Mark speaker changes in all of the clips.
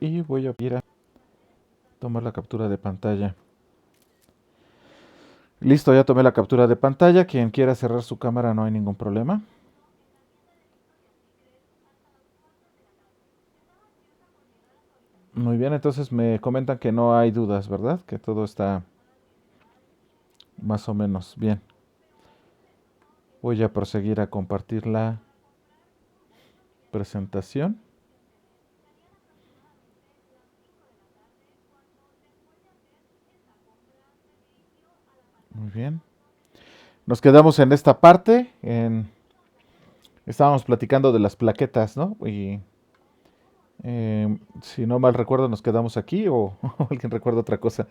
Speaker 1: y voy a ir a tomar la captura de pantalla. Listo, ya tomé la captura de pantalla. Quien quiera cerrar su cámara no hay ningún problema. Muy bien, entonces me comentan que no hay dudas, ¿verdad? Que todo está más o menos bien. Voy a proseguir a compartir la presentación. Muy bien. Nos quedamos en esta parte. Estábamos platicando de las plaquetas, ¿no? Y si no mal recuerdo, nos quedamos aquí o alguien recuerda otra cosa.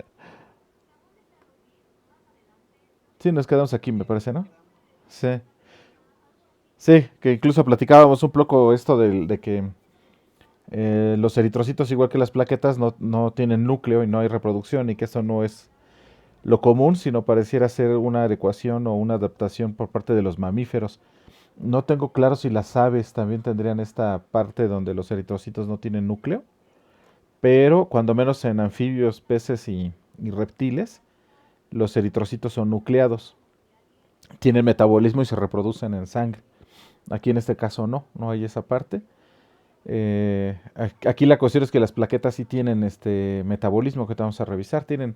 Speaker 1: Sí, nos quedamos aquí, me parece, ¿no? Sí. Sí, que incluso platicábamos un poco esto de que los eritrocitos, igual que las plaquetas, no tienen núcleo y no hay reproducción y que eso no es lo común, sino pareciera ser una adecuación o una adaptación por parte de los mamíferos. No tengo claro si las aves también tendrían esta parte donde los eritrocitos no tienen núcleo, pero cuando menos en anfibios, peces y reptiles, los eritrocitos son nucleados, tienen metabolismo y se reproducen en sangre. Aquí en este caso no hay esa parte. Aquí la cuestión es que las plaquetas sí tienen este metabolismo que te vamos a revisar, tienen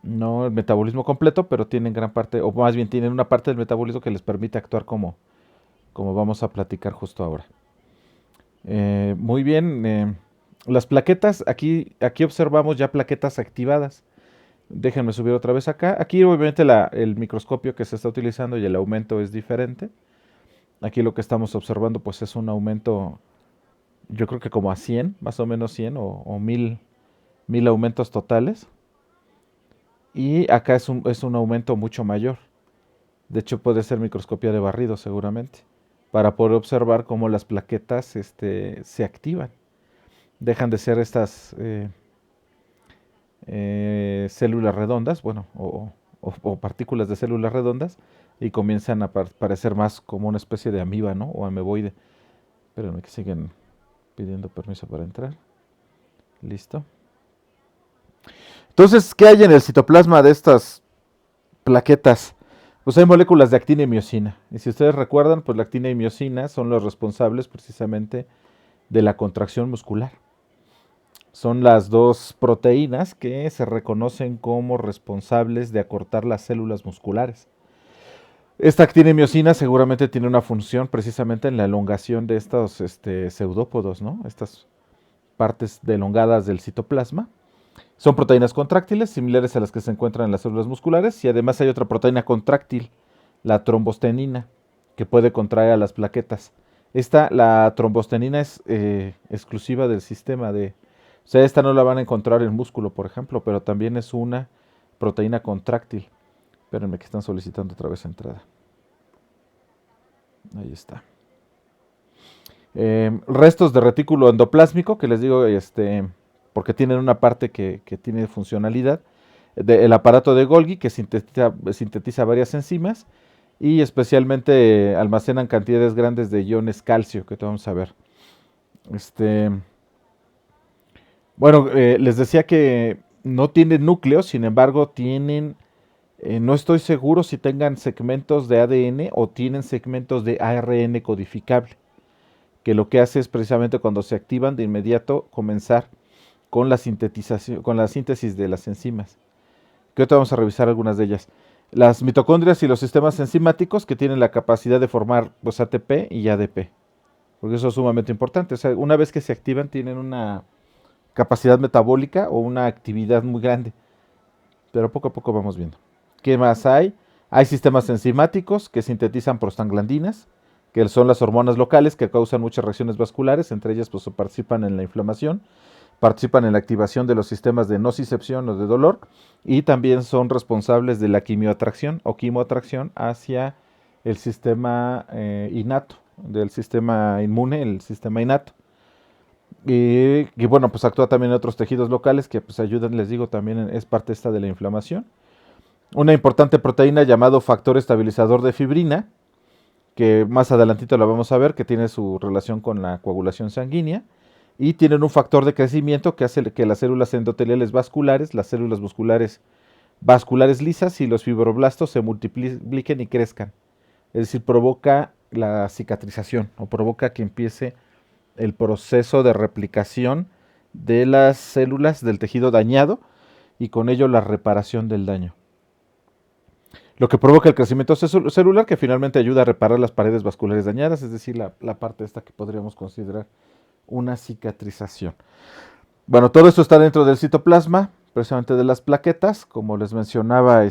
Speaker 1: no el metabolismo completo, pero tienen gran parte, o más bien tienen una parte del metabolismo que les permite actuar como vamos a platicar justo ahora. Muy bien, las plaquetas, aquí observamos ya plaquetas activadas. Déjenme subir otra vez acá. Aquí obviamente el microscopio que se está utilizando y el aumento es diferente. Aquí lo que estamos observando pues es un aumento, yo creo que como a 100, más o menos 100 o 1000 aumentos totales. Y acá es un aumento mucho mayor. De hecho puede ser microscopía de barrido seguramente, para poder observar cómo las plaquetas se activan. Dejan de ser estas células redondas, bueno, o partículas de células redondas, y comienzan a parecer más como una especie de amiba, ¿no? O ameboide. Espérenme que siguen pidiendo permiso para entrar. Listo. Entonces, ¿qué hay en el citoplasma de estas plaquetas? Pues hay moléculas de actina y miosina. Y si ustedes recuerdan, pues la actina y miosina son los responsables precisamente de la contracción muscular. Son las dos proteínas que se reconocen como responsables de acortar las células musculares. Esta actina y miosina seguramente tiene una función precisamente en la elongación de estos pseudópodos, ¿no? Estas partes elongadas del citoplasma. Son proteínas contráctiles similares a las que se encuentran en las células musculares y además hay otra proteína contráctil, la trombostenina, que puede contraer a las plaquetas. La trombostenina es exclusiva del sistema de... O sea, esta no la van a encontrar en músculo, por ejemplo, pero también es una proteína contráctil. Espérenme que están solicitando otra vez entrada. Ahí está. Restos de retículo endoplásmico, que les digo, porque tienen una parte que tiene funcionalidad. El aparato de Golgi, que sintetiza varias enzimas y especialmente almacenan cantidades grandes de iones calcio, que te vamos a ver. Bueno, les decía que no tienen núcleo, sin embargo tienen, no estoy seguro si tengan segmentos de ADN o tienen segmentos de ARN codificable, que lo que hace es precisamente cuando se activan de inmediato comenzar con la sintetización, con la síntesis de las enzimas. Que ahorita vamos a revisar algunas de ellas. Las mitocondrias y los sistemas enzimáticos que tienen la capacidad de formar pues, ATP y ADP, porque eso es sumamente importante. O sea, una vez que se activan tienen una capacidad metabólica o una actividad muy grande, pero poco a poco vamos viendo. ¿Qué más hay? Hay sistemas enzimáticos que sintetizan prostaglandinas, que son las hormonas locales que causan muchas reacciones vasculares, entre ellas pues, participan en la inflamación, participan en la activación de los sistemas de nocicepción o de dolor y también son responsables de la quimioatracción o quimoatracción hacia el sistema innato, del sistema inmune, el sistema innato. Y bueno, pues actúa también en otros tejidos locales que pues ayudan, les digo, también es parte esta de la inflamación. Una importante proteína llamado factor estabilizador de fibrina, que más adelantito la vamos a ver, que tiene su relación con la coagulación sanguínea, y tienen un factor de crecimiento que hace que las células endoteliales vasculares, las células vasculares lisas y los fibroblastos se multipliquen y crezcan. Es decir, provoca la cicatrización o provoca que empiece el proceso de replicación de las células del tejido dañado y con ello la reparación del daño. Lo que provoca el crecimiento celular que finalmente ayuda a reparar las paredes vasculares dañadas, es decir, la parte esta que podríamos considerar una cicatrización. Bueno, todo esto está dentro del citoplasma, precisamente de las plaquetas, como les mencionaba,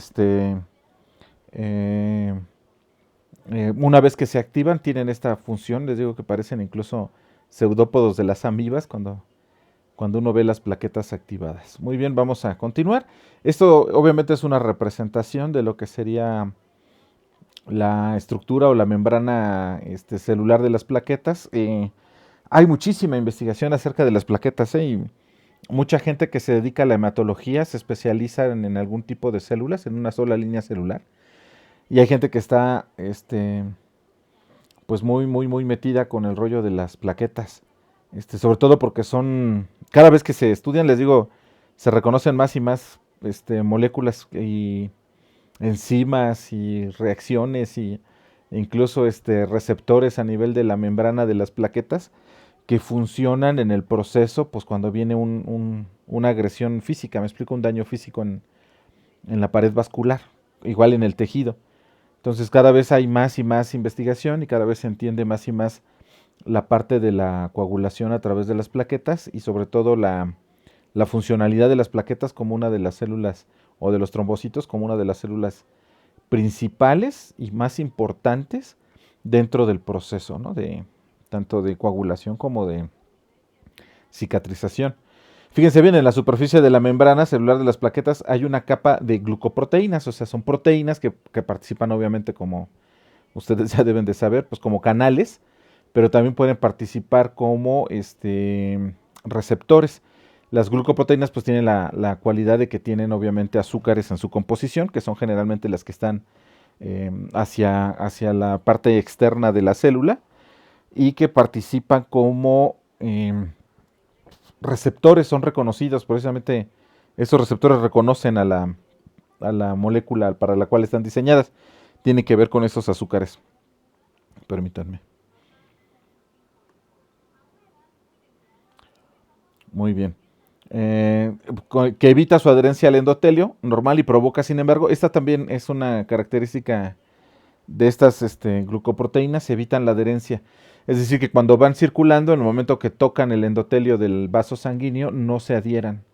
Speaker 1: una vez que se activan tienen esta función, les digo que parecen incluso pseudópodos de las amibas cuando uno ve las plaquetas activadas. Muy bien, vamos a continuar. Esto obviamente es una representación de lo que sería la estructura o la membrana celular de las plaquetas. Hay muchísima investigación acerca de las plaquetas, y mucha gente que se dedica a la hematología se especializa en algún tipo de células, en una sola línea celular. Y hay gente que está pues muy metida con el rollo de las plaquetas. Sobre todo porque cada vez que se estudian, les digo, se reconocen más y más moléculas y enzimas y reacciones e incluso receptores a nivel de la membrana de las plaquetas que funcionan en el proceso, pues cuando viene una agresión física, me explico, un daño físico en la pared vascular, igual en el tejido. Entonces cada vez hay más y más investigación y cada vez se entiende más y más la parte de la coagulación a través de las plaquetas y sobre todo la funcionalidad de las plaquetas como una de las células o de los trombocitos como una de las células principales y más importantes dentro del proceso, ¿no? Tanto de coagulación como de cicatrización. Fíjense bien, en la superficie de la membrana celular de las plaquetas hay una capa de glucoproteínas, o sea, son proteínas que participan obviamente, como ustedes ya deben de saber, pues como canales, pero también pueden participar como receptores. Las glucoproteínas pues tienen la cualidad de que tienen obviamente azúcares en su composición, que son generalmente las que están hacia la parte externa de la célula y que participan como receptores, son reconocidos, precisamente esos receptores reconocen a la molécula para la cual están diseñadas. Tiene que ver con esos azúcares. Permítanme. Muy bien. Que evita su adherencia al endotelio normal y provoca, sin embargo, esta también es una característica de estas glucoproteínas, evitan la adherencia. Es decir, que cuando van circulando, en el momento que tocan el endotelio del vaso sanguíneo, no se adhieran.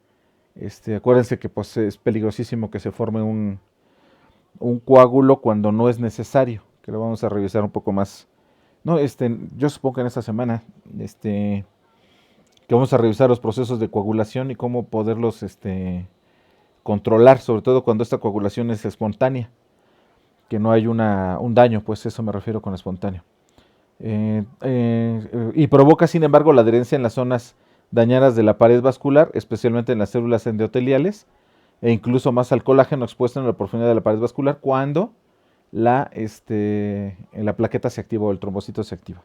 Speaker 1: Acuérdense que pues, es peligrosísimo que se forme un coágulo cuando no es necesario, que lo vamos a revisar un poco más. No, yo supongo que en esta semana, que vamos a revisar los procesos de coagulación y cómo poderlos controlar, sobre todo cuando esta coagulación es espontánea, que no hay un daño, pues eso me refiero con espontáneo. Y provoca, sin embargo, la adherencia en las zonas dañadas de la pared vascular, especialmente en las células endoteliales, e incluso más al colágeno expuesto en la profundidad de la pared vascular cuando la plaqueta se activa o el trombocito se activa.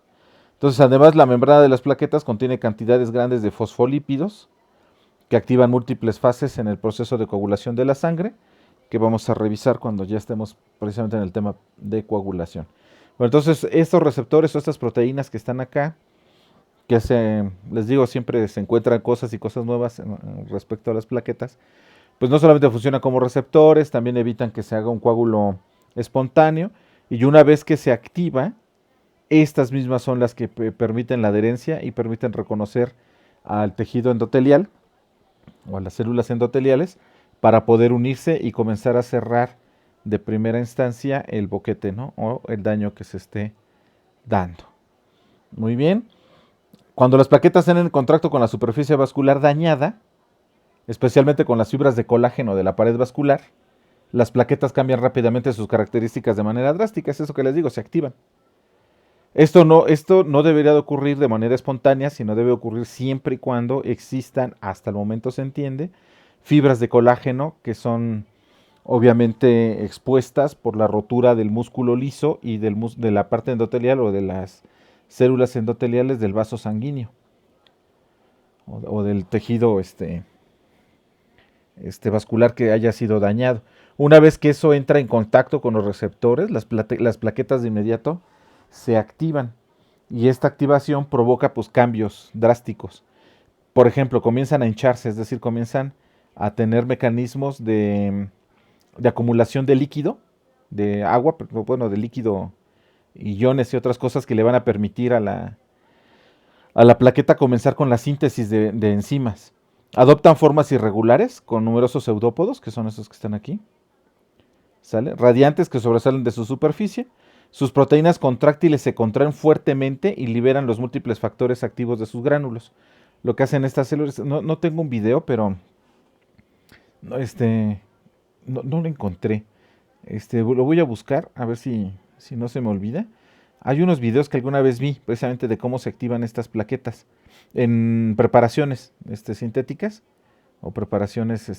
Speaker 1: Entonces, además, la membrana de las plaquetas contiene cantidades grandes de fosfolípidos que activan múltiples fases en el proceso de coagulación de la sangre, que vamos a revisar cuando ya estemos precisamente en el tema de coagulación. Bueno, entonces, estos receptores o estas proteínas que están acá, que les digo, siempre se encuentran cosas y cosas nuevas respecto a las plaquetas, pues no solamente funcionan como receptores, también evitan que se haga un coágulo espontáneo, y una vez que se activa, estas mismas son las que permiten la adherencia y permiten reconocer al tejido endotelial o a las células endoteliales para poder unirse y comenzar a cerrar de primera instancia el boquete, ¿no? O el daño que se esté dando. Muy bien. Cuando las plaquetas están en contacto con la superficie vascular dañada, especialmente con las fibras de colágeno de la pared vascular, las plaquetas cambian rápidamente sus características de manera drástica. Es eso que les digo, se activan. Esto no debería de ocurrir de manera espontánea, sino debe ocurrir siempre y cuando existan, hasta el momento se entiende, fibras de colágeno que son obviamente expuestas por la rotura del músculo liso y de la parte endotelial o de las células endoteliales del vaso sanguíneo. o del tejido vascular que haya sido dañado. Una vez que eso entra en contacto con los receptores, las plaquetas de inmediato se activan y esta activación provoca pues cambios drásticos. Por ejemplo, comienzan a hincharse, es decir, comienzan a tener mecanismos de acumulación de líquido, de agua, bueno, de líquido, iones y otras cosas que le van a permitir a la plaqueta comenzar con la síntesis de enzimas. Adoptan formas irregulares con numerosos pseudópodos, que son esos que están aquí, ¿sale? Radiantes que sobresalen de su superficie. Sus proteínas contráctiles se contraen fuertemente y liberan los múltiples factores activos de sus gránulos. Lo que hacen estas células, no tengo un video, pero no, no lo encontré. Lo voy a buscar, a ver si no se me olvida. Hay unos videos que alguna vez vi, precisamente de cómo se activan estas plaquetas en preparaciones sintéticas o preparaciones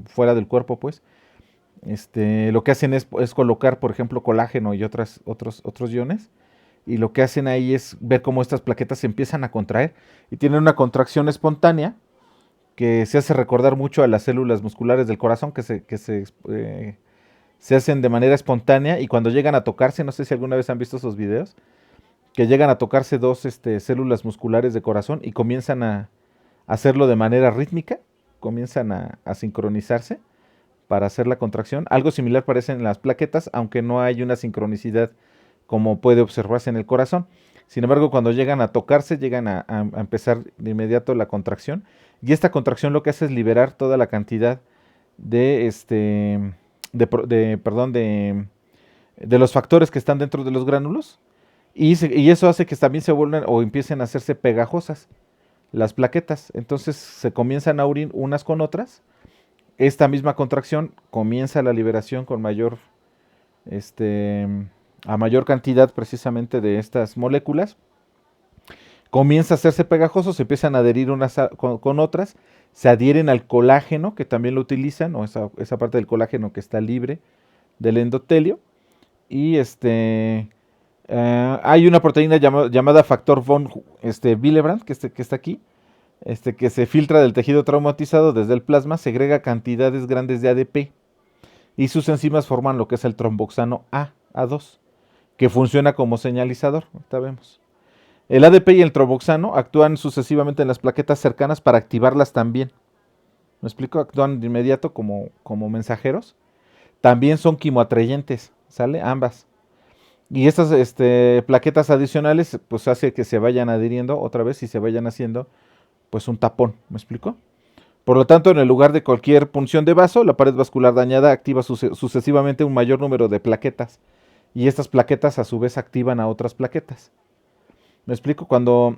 Speaker 1: fuera del cuerpo, pues. Lo que hacen es colocar, por ejemplo, colágeno y otros iones. Y lo que hacen ahí es ver cómo estas plaquetas se empiezan a contraer y tienen una contracción espontánea que se hace recordar mucho a las células musculares del corazón se hacen de manera espontánea y cuando llegan a tocarse, no sé si alguna vez han visto esos videos, que llegan a tocarse dos células musculares de corazón y comienzan a hacerlo de manera rítmica, comienzan a sincronizarse para hacer la contracción. Algo similar parece en las plaquetas, aunque no hay una sincronicidad como puede observarse en el corazón. Sin embargo, cuando llegan a tocarse, llegan a empezar de inmediato la contracción. Y esta contracción lo que hace es liberar toda la cantidad de los factores que están dentro de los gránulos. Y eso hace que también se vuelvan o empiecen a hacerse pegajosas las plaquetas. Entonces se comienzan a unir unas con otras. Esta misma contracción comienza la liberación con a mayor cantidad precisamente de estas moléculas. Comienza a hacerse pegajoso, se empiezan a adherir unas con otras, se adhieren al colágeno, que también lo utilizan, o esa parte del colágeno que está libre del endotelio. Y hay una proteína llamada factor von Willebrand, que está aquí, que se filtra del tejido traumatizado desde el plasma, segrega cantidades grandes de ADP y sus enzimas forman lo que es el tromboxano A2, que funciona como señalizador. Ahorita vemos. El ADP y el tromboxano actúan sucesivamente en las plaquetas cercanas para activarlas también. ¿Me explico? Actúan de inmediato como mensajeros. También son quimoatrayentes, ¿sale? Ambas. Y estas plaquetas adicionales, pues hace que se vayan adhiriendo otra vez y se vayan haciendo, pues un tapón. ¿Me explico? Por lo tanto, en el lugar de cualquier punción de vaso, la pared vascular dañada activa sucesivamente un mayor número de plaquetas. Y estas plaquetas a su vez activan a otras plaquetas. ¿Me explico? Cuando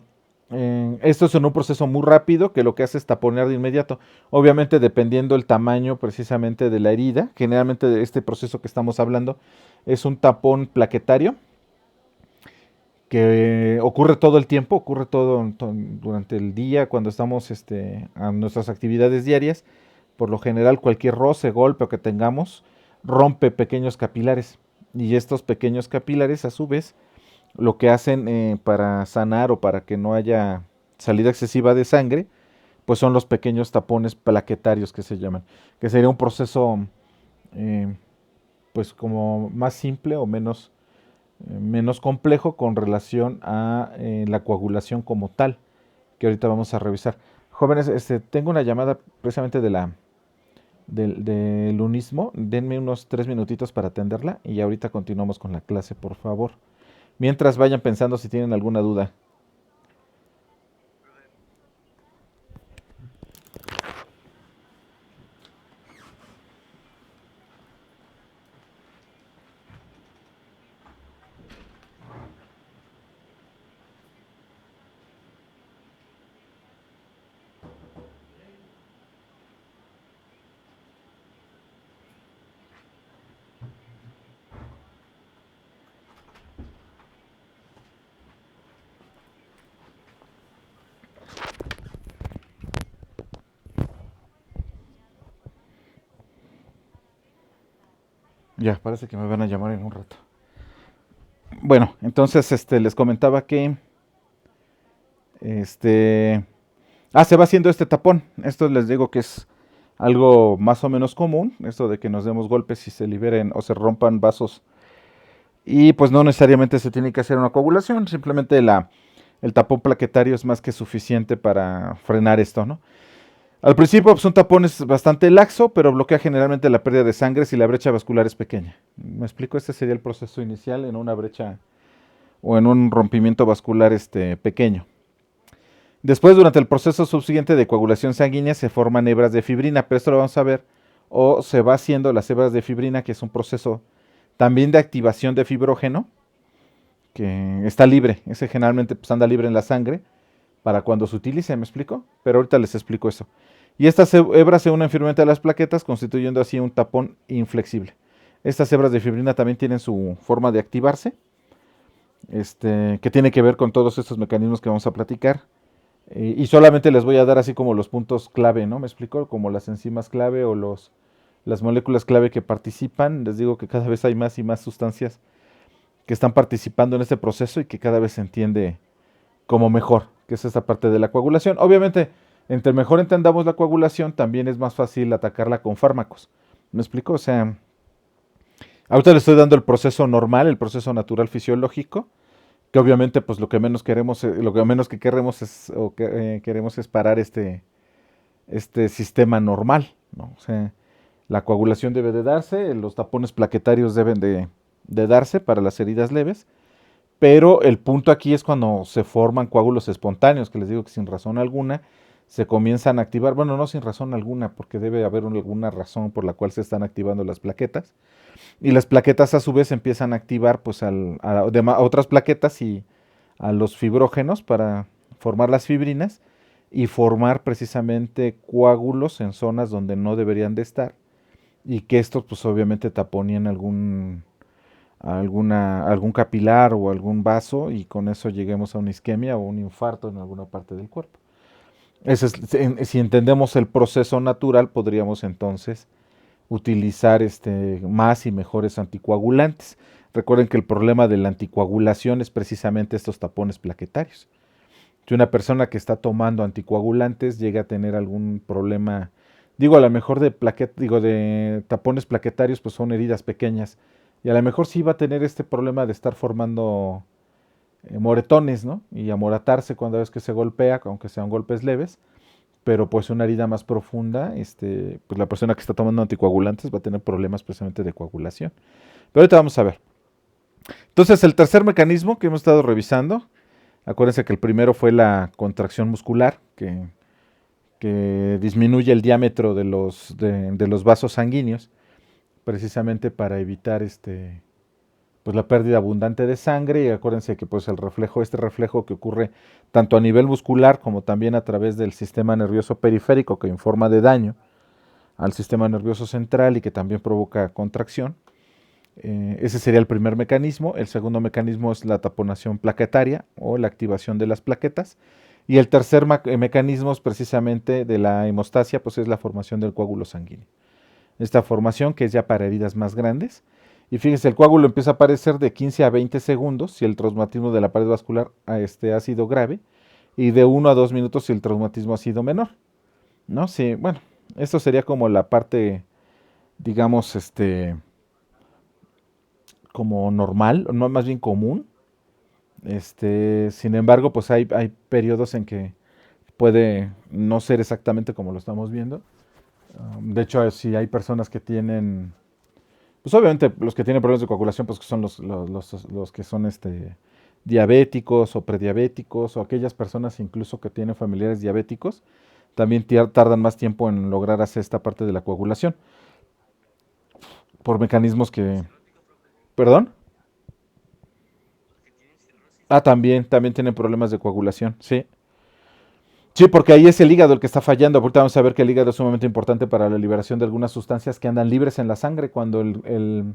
Speaker 1: esto es en un proceso muy rápido que lo que hace es taponear de inmediato. Obviamente dependiendo el tamaño precisamente de la herida. Generalmente de este proceso que estamos hablando es un tapón plaquetario que ocurre todo el tiempo, ocurre todo durante el día cuando estamos a nuestras actividades diarias. Por lo general cualquier roce, golpe o que tengamos rompe pequeños capilares y estos pequeños capilares a su vez lo que hacen para sanar o para que no haya salida excesiva de sangre, pues son los pequeños tapones plaquetarios que se llaman, que sería un proceso eh, pues como más simple o menos complejo con relación a la coagulación como tal, que ahorita vamos a revisar. Jóvenes, tengo una llamada precisamente del lunismo. Denme unos 3 minutitos para atenderla y ahorita continuamos con la clase, por favor. Mientras vayan pensando si tienen alguna duda. Ya, parece que me van a llamar en un rato. Bueno, entonces les comentaba que este Se va haciendo este tapón. Esto les digo que es algo más o menos común, esto de que nos demos golpes y se liberen o se rompan vasos. Y pues no necesariamente se tiene que hacer una coagulación, simplemente el tapón plaquetario es más que suficiente para frenar esto, ¿no? Al principio pues, un tapón es bastante laxo, pero bloquea generalmente la pérdida de sangre si la brecha vascular es pequeña. ¿Me explico? Este sería el proceso inicial en una brecha o en un rompimiento vascular pequeño. Después, durante el proceso subsiguiente de coagulación sanguínea, se forman hebras de fibrina, pero esto lo vamos a ver, o se va haciendo las hebras de fibrina, que es un proceso también de activación de fibrógeno, que está libre, ese generalmente pues, anda libre en la sangre, para cuando se utilice, ¿me explico? Pero ahorita les explico eso. Y estas hebras se unen firmemente a las plaquetas, constituyendo así un tapón inflexible. Estas hebras de fibrina también tienen su forma de activarse, que tiene que ver con todos estos mecanismos que vamos a platicar. Y solamente les voy a dar así como los puntos clave, ¿no? ¿Me explico? Como las enzimas clave o las moléculas clave que participan. Les digo que cada vez hay más y más sustancias que están participando en este proceso y que cada vez se entiende como mejor, que es esta parte de la coagulación. Obviamente, entre mejor entendamos la coagulación, también es más fácil atacarla con fármacos. ¿Me explico? O sea, ahorita le estoy dando el proceso normal, el proceso natural fisiológico, que obviamente pues lo que menos queremos, lo que menos que queremos es, o que, queremos es parar este sistema normal, ¿no? O sea, la coagulación debe de darse, los tapones plaquetarios deben de darse para las heridas leves, pero el punto aquí es cuando se forman coágulos espontáneos, que les digo que sin razón alguna se comienzan a activar, bueno, no sin razón alguna, porque debe haber alguna razón por la cual se están activando las plaquetas, y las plaquetas a su vez empiezan a activar pues a otras plaquetas y a los fibrógenos para formar las fibrinas y formar precisamente coágulos en zonas donde no deberían de estar y que estos pues obviamente taponían algún capilar o algún vaso y con eso lleguemos a una isquemia o un infarto en alguna parte del cuerpo. Si entendemos el proceso natural podríamos entonces utilizar más y mejores anticoagulantes. Recuerden que el problema de la anticoagulación es precisamente estos tapones plaquetarios. Si una persona que está tomando anticoagulantes llega a tener algún problema, digo a lo mejor de tapones plaquetarios, pues son heridas pequeñas. Y a lo mejor sí va a tener este problema de estar formando moretones, ¿no? Y amoratarse cuando vez que se golpea, aunque sean golpes leves pero pues una herida más profunda, pues la persona que está tomando anticoagulantes va a tener problemas precisamente de coagulación. Pero ahorita vamos a ver. Entonces, el tercer mecanismo que hemos estado revisando, acuérdense que el primero fue la contracción muscular, que disminuye el diámetro de los vasos sanguíneos, precisamente para evitar pues la pérdida abundante de sangre. Y acuérdense que pues este reflejo que ocurre tanto a nivel muscular como también a través del sistema nervioso periférico que informa de daño al sistema nervioso central y que también provoca contracción. Ese sería el primer mecanismo. El segundo mecanismo es la taponación plaquetaria o la activación de las plaquetas. Y el tercer mecanismo es precisamente de la hemostasia, pues es la formación del coágulo sanguíneo. Esta formación que es ya para heridas más grandes. Y fíjense, el coágulo empieza a aparecer de 15 a 20 segundos si el traumatismo de la pared vascular ha sido grave y de 1 a 2 minutos si el traumatismo ha sido menor. ¿No? Sí, bueno, esto sería como la parte, digamos, como normal, no más bien común. Sin embargo, pues hay periodos en que puede no ser exactamente como lo estamos viendo. De hecho, si hay personas que tienen, pues obviamente los que tienen problemas de coagulación, pues que son los que son diabéticos o prediabéticos o aquellas personas incluso que tienen familiares diabéticos, también tardan más tiempo en lograr hacer esta parte de la coagulación por mecanismos que... ¿Perdón? También tienen problemas de coagulación, sí. Sí, porque ahí es el hígado el que está fallando. Ahorita vamos a ver que el hígado es sumamente importante para la liberación de algunas sustancias que andan libres en la sangre. Cuando el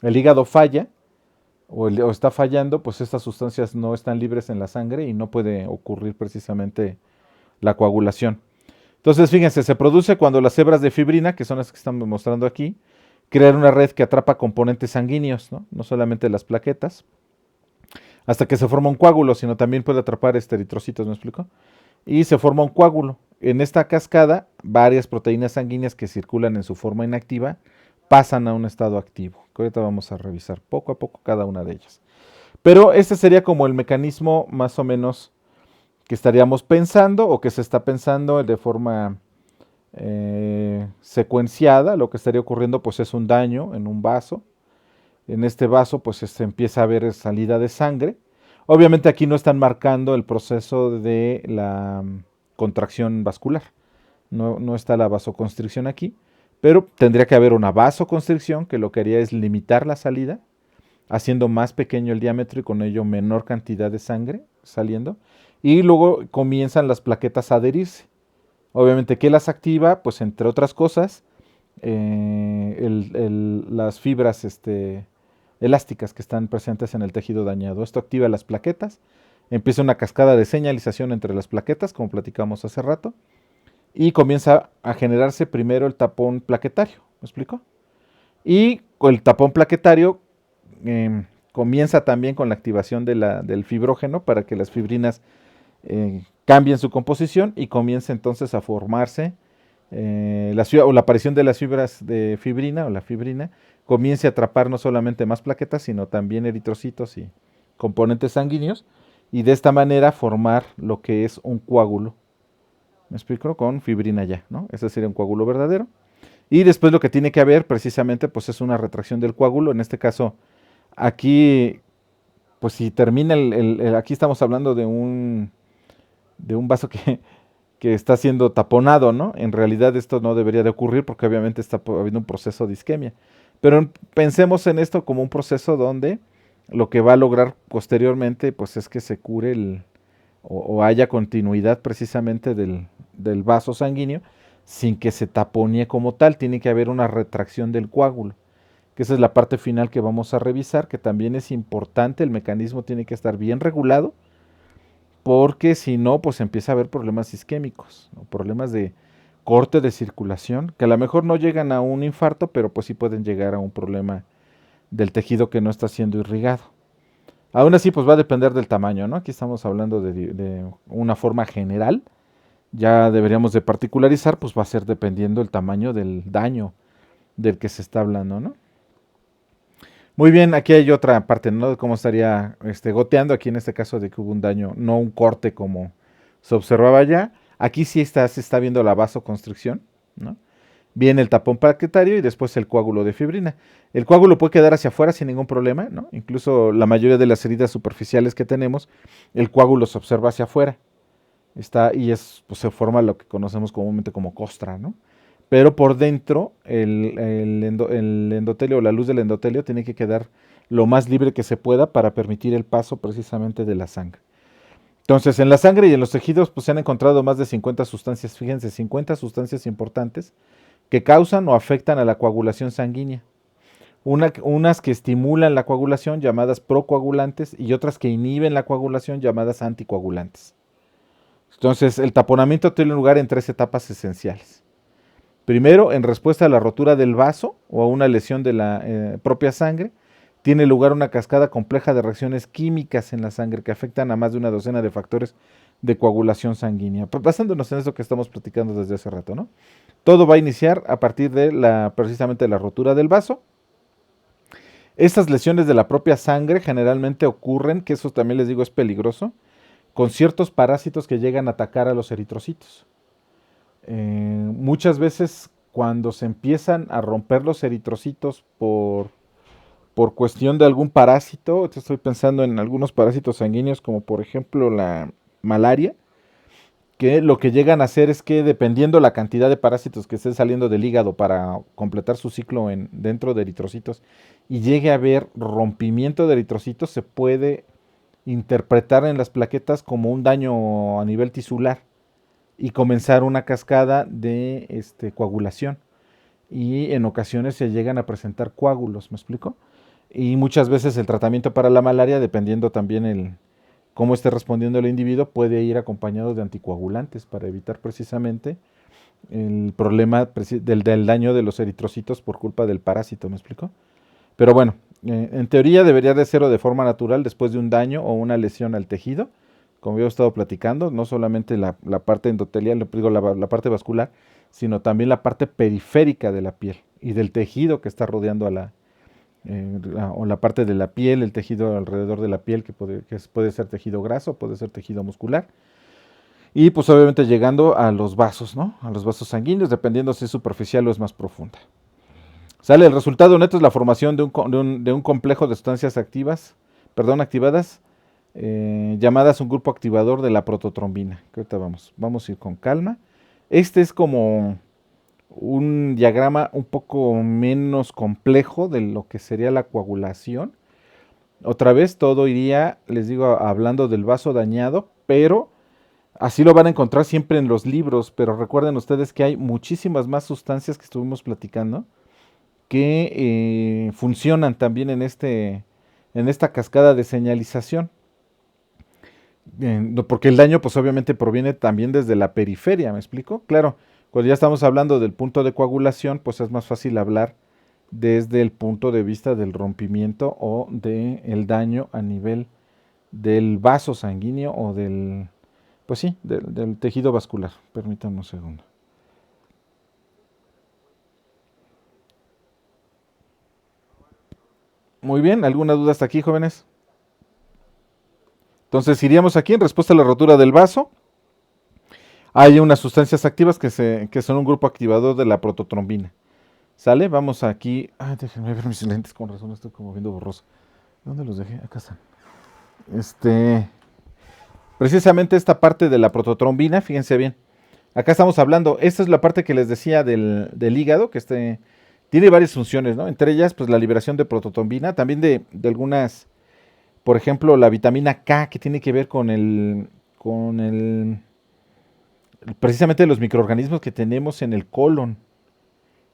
Speaker 1: hígado falla o está fallando, pues estas sustancias no están libres en la sangre y no puede ocurrir precisamente la coagulación. Entonces, fíjense, se produce cuando las hebras de fibrina, que son las que estamos mostrando aquí, crean una red que atrapa componentes sanguíneos, no solamente las plaquetas, hasta que se forma un coágulo, sino también puede atrapar eritrocitos, ¿me explico? y se forma un coágulo. En esta cascada, varias proteínas sanguíneas que circulan en su forma inactiva pasan a un estado activo. Ahorita vamos a revisar poco a poco cada una de ellas. Pero este sería como el mecanismo más o menos que estaríamos pensando o que se está pensando de forma secuenciada. Lo que estaría ocurriendo pues es un daño en un vaso. En este vaso pues se empieza a ver salida de sangre. Obviamente aquí no están marcando el proceso de la contracción vascular. No está la vasoconstricción aquí, pero tendría que haber una vasoconstricción que lo que haría es limitar la salida, haciendo más pequeño el diámetro y con ello menor cantidad de sangre saliendo. Y luego comienzan las plaquetas a adherirse. Obviamente, ¿qué las activa? Pues entre otras cosas, las fibras elásticas que están presentes en el tejido dañado. Esto activa las plaquetas, empieza una cascada de señalización entre las plaquetas, como platicamos hace rato, y comienza a generarse primero el tapón plaquetario. ¿Me explico? Y el tapón plaquetario comienza también con la activación del fibrógeno para que las fibrinas cambien su composición y comienza entonces a formarse la aparición de las fibras de fibrina o la fibrina comience a atrapar no solamente más plaquetas, sino también eritrocitos y componentes sanguíneos, y de esta manera formar lo que es un coágulo. ¿Me explico? Con fibrina ya, ¿no? Ese sería un coágulo verdadero. Y después lo que tiene que haber precisamente pues es una retracción del coágulo. En este caso, aquí, pues si termina aquí estamos hablando de un vaso que está siendo taponado, ¿no? En realidad esto no debería de ocurrir porque obviamente está habiendo un proceso de isquemia. Pero pensemos en esto como un proceso donde lo que va a lograr posteriormente pues es que se cure o haya continuidad precisamente del vaso sanguíneo sin que se taponee como tal. Tiene que haber una retracción del coágulo, que esa es la parte final que vamos a revisar, que también es importante. El mecanismo tiene que estar bien regulado, porque si no, pues empieza a haber problemas isquémicos, ¿no? Problemas de corte de circulación, que a lo mejor no llegan a un infarto, pero pues sí pueden llegar a un problema del tejido que no está siendo irrigado. Aún así, pues va a depender del tamaño, ¿no? Aquí estamos hablando de una forma general. Ya deberíamos de particularizar, pues va a ser dependiendo el tamaño del daño del que se está hablando, ¿no? Muy bien, aquí hay otra parte, ¿no? De cómo estaría goteando, aquí en este caso de que hubo un daño, no un corte como se observaba ya. Aquí sí se está viendo la vasoconstricción, ¿no? Viene el tapón plaquetario y después el coágulo de fibrina. El coágulo puede quedar hacia afuera sin ningún problema, ¿no? Incluso la mayoría de las heridas superficiales que tenemos, el coágulo se observa hacia afuera. Pues se forma lo que conocemos comúnmente como costra, ¿no? Pero por dentro el endotelio o la luz del endotelio tiene que quedar lo más libre que se pueda para permitir el paso precisamente de la sangre. Entonces, en la sangre y en los tejidos pues, se han encontrado más de 50 sustancias, fíjense, 50 sustancias importantes que causan o afectan a la coagulación sanguínea. Unas que estimulan la coagulación, llamadas procoagulantes, y otras que inhiben la coagulación, llamadas anticoagulantes. Entonces, el taponamiento tiene lugar en 3 etapas esenciales. Primero, en respuesta a la rotura del vaso o a una lesión de la propia sangre, tiene lugar una cascada compleja de reacciones químicas en la sangre que afectan a más de una docena de factores de coagulación sanguínea. Basándonos en eso que estamos platicando desde hace rato, ¿no? Todo va a iniciar a partir de precisamente la rotura del vaso. Estas lesiones de la propia sangre generalmente ocurren, que eso también les digo es peligroso, con ciertos parásitos que llegan a atacar a los eritrocitos. Muchas veces cuando se empiezan a romper los eritrocitos por cuestión de algún parásito, estoy pensando en algunos parásitos sanguíneos como por ejemplo la malaria, que lo que llegan a hacer es que dependiendo la cantidad de parásitos que estén saliendo del hígado para completar su ciclo dentro de eritrocitos y llegue a haber rompimiento de eritrocitos, se puede interpretar en las plaquetas como un daño a nivel tisular y comenzar una cascada de coagulación. Y en ocasiones se llegan a presentar coágulos, ¿me explico? Y muchas veces el tratamiento para la malaria, dependiendo también cómo esté respondiendo el individuo, puede ir acompañado de anticoagulantes para evitar precisamente el problema del daño de los eritrocitos por culpa del parásito, ¿me explico? Pero bueno, en teoría debería de ser de forma natural después de un daño o una lesión al tejido, como había estado platicando, no solamente la parte endotelial, digo, la parte vascular, sino también la parte periférica de la piel y del tejido que está rodeando a o la parte de la piel, el tejido alrededor de la piel, que puede ser tejido graso, puede ser tejido muscular. Y pues obviamente llegando a los vasos, ¿no? A los vasos sanguíneos, dependiendo si es superficial o es más profunda. Sale, el resultado neto es la formación de un complejo de sustancias activadas, llamadas un grupo activador de la prototrombina. Que ahorita vamos a ir con calma. Este es como un diagrama un poco menos complejo de lo que sería la coagulación. Otra vez todo iría, les digo, hablando del vaso dañado, pero así lo van a encontrar siempre en los libros, pero recuerden ustedes que hay muchísimas más sustancias que estuvimos platicando que funcionan también en esta cascada de señalización. Porque el daño pues obviamente proviene también desde la periferia, ¿me explico? Claro, cuando ya estamos hablando del punto de coagulación, pues es más fácil hablar desde el punto de vista del rompimiento o del daño a nivel del vaso sanguíneo o pues sí, del tejido vascular. Permítanme un segundo. Muy bien, ¿alguna duda hasta aquí, jóvenes? Entonces iríamos aquí en respuesta a la rotura del vaso. Hay unas sustancias activas que son un grupo activador de la prototrombina. ¿Sale? Vamos aquí. Déjenme ver mis lentes, con razón estoy como viendo borroso. ¿Dónde los dejé? Acá están. Precisamente esta parte de la prototrombina, fíjense bien. Acá estamos hablando, esta es la parte que les decía del hígado, que tiene varias funciones, ¿no? Entre ellas, pues la liberación de prototrombina, también de algunas, por ejemplo, la vitamina K, que tiene que ver precisamente los microorganismos que tenemos en el colon.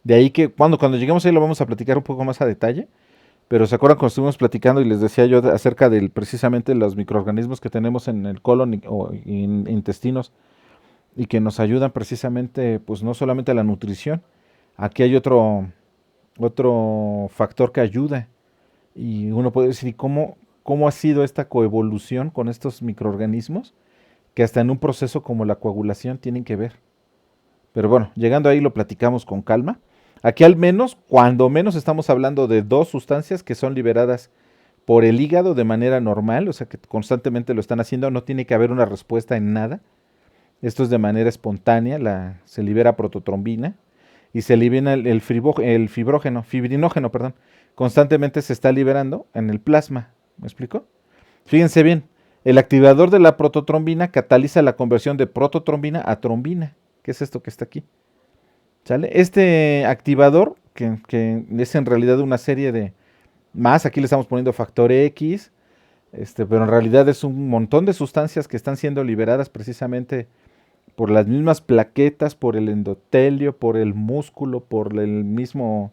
Speaker 1: De ahí que cuando lleguemos ahí lo vamos a platicar un poco más a detalle. Pero se acuerdan cuando estuvimos platicando y les decía yo acerca de precisamente los microorganismos que tenemos en el colon o en intestinos y que nos ayudan precisamente, pues no solamente a la nutrición. Aquí hay otro factor que ayuda y uno puede decir, ¿cómo ha sido esta coevolución con estos microorganismos que hasta en un proceso como la coagulación tienen que ver? Pero bueno, llegando ahí lo platicamos con calma. Aquí al menos, cuando menos estamos hablando de dos sustancias que son liberadas por el hígado de manera normal, o sea que constantemente lo están haciendo, no tiene que haber una respuesta en nada. Esto es de manera espontánea, se libera prototrombina y se libera fibrinógeno, perdón. Constantemente se está liberando en el plasma. ¿Me explico? Fíjense bien, el activador de la prototrombina cataliza la conversión de prototrombina a trombina. ¿Qué es esto que está aquí? ¿Sale? Este activador, que es en realidad una serie de más, aquí le estamos poniendo factor X, pero en realidad es un montón de sustancias que están siendo liberadas precisamente por las mismas plaquetas, por el endotelio, por el músculo, por el mismo,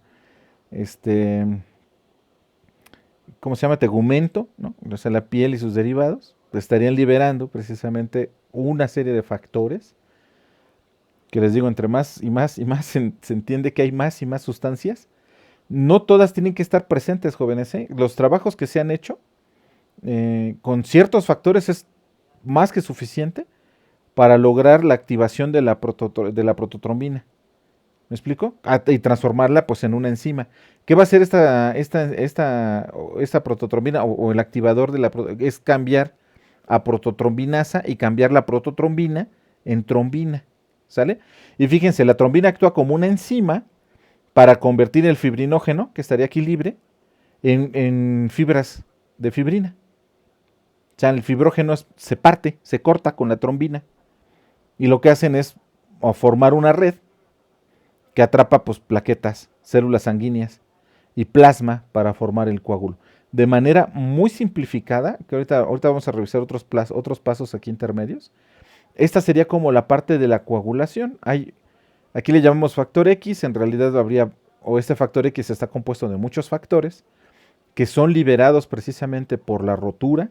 Speaker 1: ¿cómo se llama? Tegumento, ¿no? O sea, la piel y sus derivados, estarían liberando precisamente una serie de factores que les digo, entre más y más y más se entiende que hay más y más sustancias. No todas tienen que estar presentes, jóvenes, ¿eh? Los trabajos que se han hecho con ciertos factores es más que suficiente para lograr la activación de de la prototrombina. ¿Me explico? Y transformarla pues en una enzima. ¿Qué va a hacer esta prototrombina o el activador es cambiar a prototrombinasa y cambiar la prototrombina en trombina. ¿Sale? Y fíjense, la trombina actúa como una enzima para convertir el fibrinógeno, que estaría aquí libre, en fibras de fibrina. O sea, el fibrógeno se parte, se corta con la trombina. Y lo que hacen es formar una red que atrapa pues, plaquetas, células sanguíneas y plasma para formar el coágulo. De manera muy simplificada, que ahorita vamos a revisar otros pasos aquí intermedios. Esta sería como la parte de la coagulación. Aquí le llamamos factor X, en realidad este factor X está compuesto de muchos factores que son liberados precisamente por la rotura,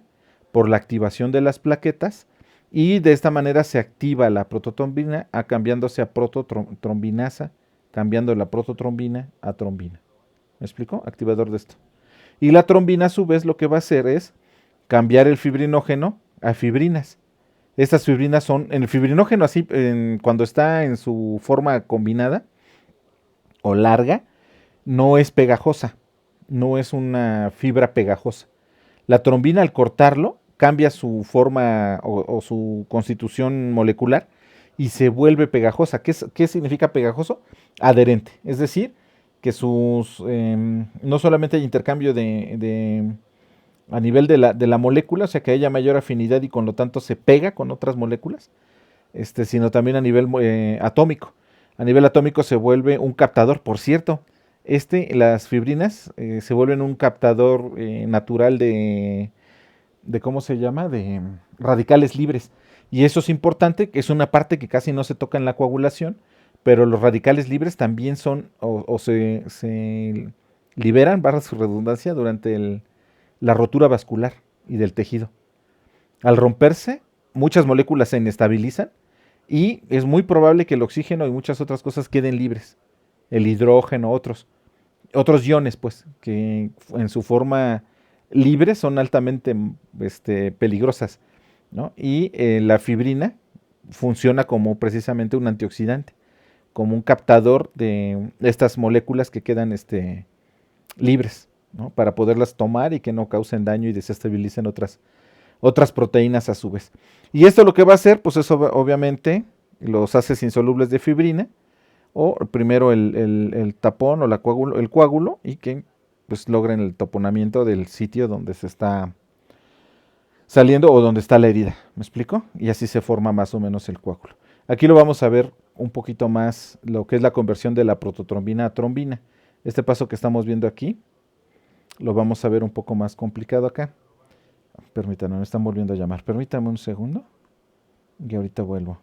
Speaker 1: por la activación de las plaquetas, y de esta manera se activa la prototrombina cambiándose a prototrombinasa, cambiando la prototrombina a trombina. ¿Me explico? Activador de esto. Y la trombina a su vez lo que va a hacer es cambiar el fibrinógeno a fibrinas. Estas fibrinas son, en el fibrinógeno así, cuando está en su forma combinada o larga, no es pegajosa, no es una fibra pegajosa. La trombina al cortarlo cambia su forma o su constitución molecular y se vuelve pegajosa. ¿Qué significa pegajoso? Adherente. Es decir, que no solamente hay intercambio a nivel de la molécula, o sea que haya mayor afinidad y con lo tanto se pega con otras moléculas, sino también a nivel atómico. A nivel atómico se vuelve un captador. Por cierto, las fibrinas se vuelven un captador natural de ¿cómo se llama? De radicales libres. Y eso es importante, que es una parte que casi no se toca en la coagulación, pero los radicales libres también son o se liberan, barra su redundancia, durante la rotura vascular y del tejido. Al romperse, muchas moléculas se inestabilizan y es muy probable que el oxígeno y muchas otras cosas queden libres. El hidrógeno, otros iones, pues, que en su forma libre son altamente peligrosas, ¿no? Y la fibrina funciona como precisamente un antioxidante, como un captador de estas moléculas que quedan libres, ¿no? Para poderlas tomar y que no causen daño y desestabilicen otras proteínas a su vez. Y esto lo que va a hacer, pues eso obviamente los haces insolubles de fibrina, o primero el tapón o el coágulo, y que pues logren el toponamiento del sitio donde se está saliendo o donde está la herida. ¿Me explico? Y así se forma más o menos el coágulo. Aquí lo vamos a ver un poquito más lo que es la conversión de la prototrombina a trombina. Este paso que estamos viendo aquí lo vamos a ver un poco más complicado acá. Permítanme, me están volviendo a llamar. Permítame un segundo y ahorita vuelvo.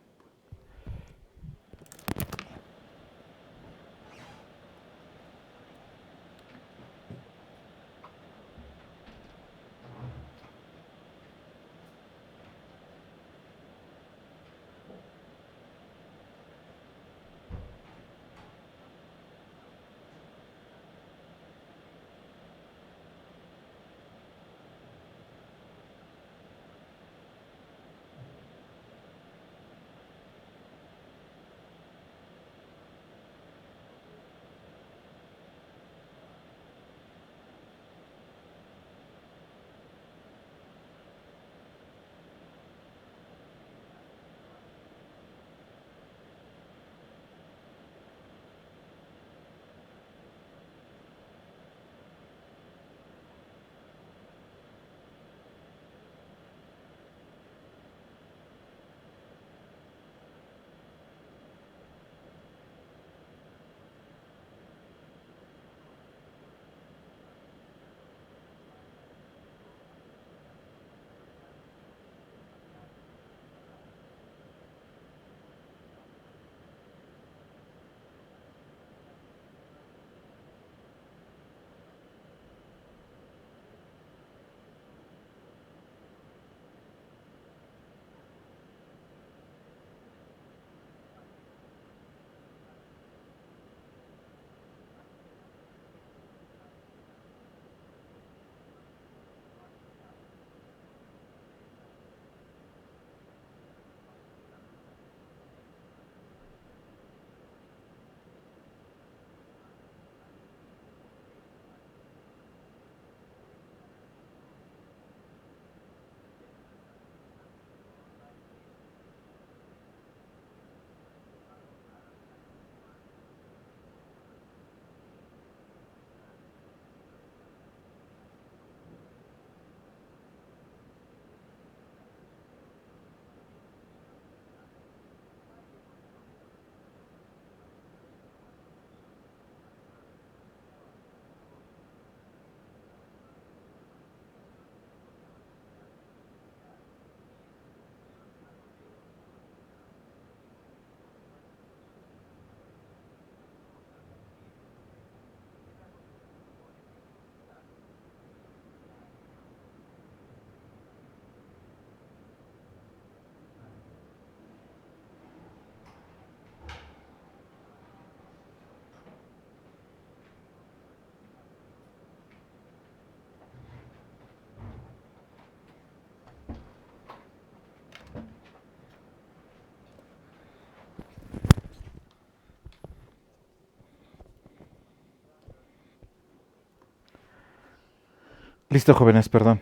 Speaker 1: Listo, jóvenes, perdón.